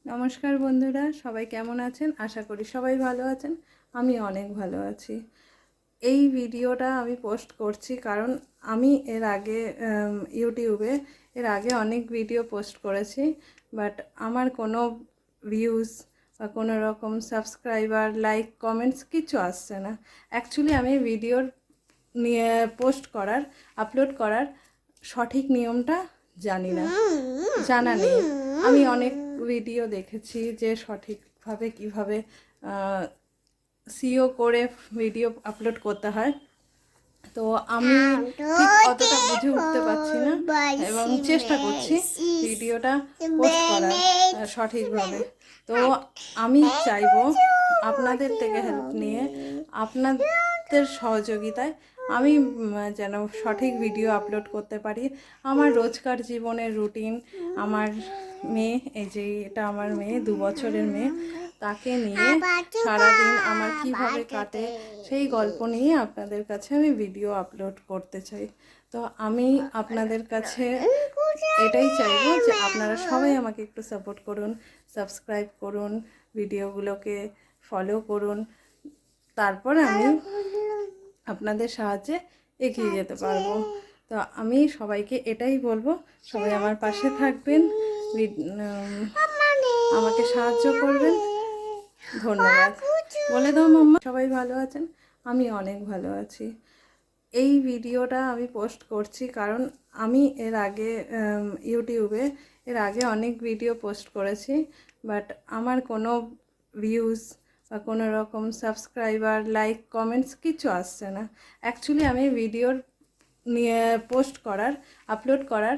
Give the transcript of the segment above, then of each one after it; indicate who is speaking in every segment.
Speaker 1: নমস্কার বন্ধুরা, সবাই কেমন আছেন? আশা করি সবাই ভালো আছেন। আমি অনেক ভালো আছি। এই ভিডিওটা আমি পোস্ট করছি কারণ আমি ইউটিউবে এর আগে অনেক ভিডিও পোস্ট করেছি, বাট আমার কোনো ভিউজ বা কোনো রকম সাবস্ক্রাইবার, লাইক, কমেন্টস কিছু আসছে না। অ্যাকচুয়ালি আমি ভিডিওর নিয়ে আপলোড করার সঠিক নিয়মটা জানা নেই। আমি অনেক ভিডিও দেখেছি যে সঠিকভাবে কিভাবে সিও করে ভিডিও আপলোড করতে হয়, তো আমি ঠিক অতটা বুঝে উঠতে পারছি না এবং চেষ্টা করছি ভিডিওটা পোস্ট করার সঠিকভাবে। তো আমি চাইবো আপনাদের থেকে হেল্প নিয়ে, আপনাদের সহযোগিতায় আমি যেন সঠিক ভিডিও আপলোড করতে পারি। আমার রোজকার জীবনের রুটিন, আমার মেয়ে, এটা আমার মেয়ে, 2 বছরের মেয়ে, তাকে নিয়ে সারাদিন আমার কিভাবে কাটে সেই গল্প নিয়ে আপনাদের কাছে আমি ভিডিও আপলোড করতে চাই। তো আমি আপনাদের কাছে এটাই চাইবো যে আপনারা সবাই আমাকে একটু সাপোর্ট করুন, সাবস্ক্রাইব করুন, ভিডিওগুলোকে ফলো করুন, তারপর আমি আপনাদের সাহায্যে এগিয়ে যেতে পারবো। তো আমি সবাইকে এটাই বলবো, সবাই আমার পাশে থাকবেন, আমাকে সাহায্য করবেন। ধন্যবাদ। বলে দাও মাম্মা। সবাই ভালো আছেন? আমি অনেক ভালো আছি। এই ভিডিওটা আমি পোস্ট করছি কারণ আমি ইউটিউবে এর আগে অনেক ভিডিও পোস্ট করেছি, বাট আমার কোনো ভিউজ বা কোনো রকম সাবস্ক্রাইবার, লাইক, কমেন্টস কিছু আসছে না। অ্যাকচুয়ালি আমি ভিডিওর নিয়ে আপলোড করার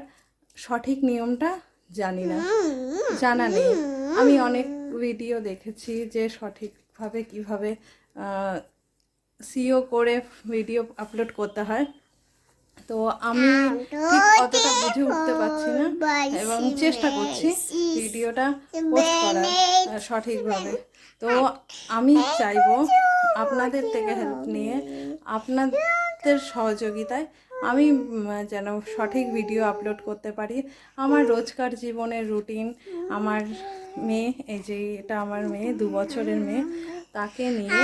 Speaker 1: সঠিক নিয়মটা জানা নেই। আমি অনেক ভিডিও দেখেছি যে সঠিকভাবে কিভাবে সিও করে ভিডিও আপলোড করতে হয়, তো আমি ঠিক অতটা বুঝে উঠতে পারছি না এবং চেষ্টা করছি ভিডিওটা পোস্ট করার সঠিকভাবে। তো আমি চাইবো আপনাদের থেকে হেল্প নিয়ে, আপনাদের সহযোগিতায় আমি যেন সঠিক ভিডিও আপলোড করতে পারি। আমার রোজকার জীবনের রুটিন, আমার মেয়ে, এটা আমার মেয়ে, 2 বছরের মেয়ে, তাকে নিয়ে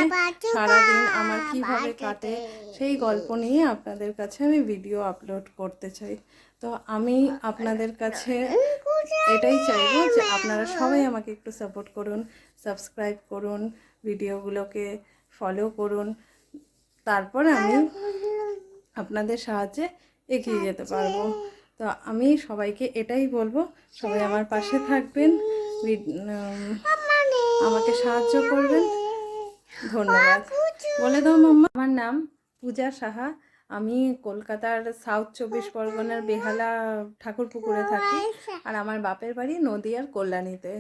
Speaker 1: সারাদিন আমার কিভাবে কাটে সেই গল্প নিয়ে আপনাদের কাছে আমি ভিডিও আপলোড করতে চাই। তো আমি আপনাদের কাছে এটাই চাইবো যে আপনারা সবাই আমাকে একটু সাপোর্ট করুন, সাবস্ক্রাইব করুন, ভিডিওগুলোকে ফলো করুন, তারপর আমি আপনাদের সাহায্যে এগিয়ে যেতে পারবো। তো আমি সবাইকে এটাই বলবো, সবাই আমার পাশে থাকবেন, আমাকে সাহায্য করবেন। ধন্যবাদ। বলে দাও মাম্মা। আমার নাম পূজা সাহা। আমি কলকাতার সাউথ 24 পরগনার বেহালা ঠাকুরপুকুরে থাকি, আর আমার বাপের বাড়ি নদিয়ার কল্যাণীতে।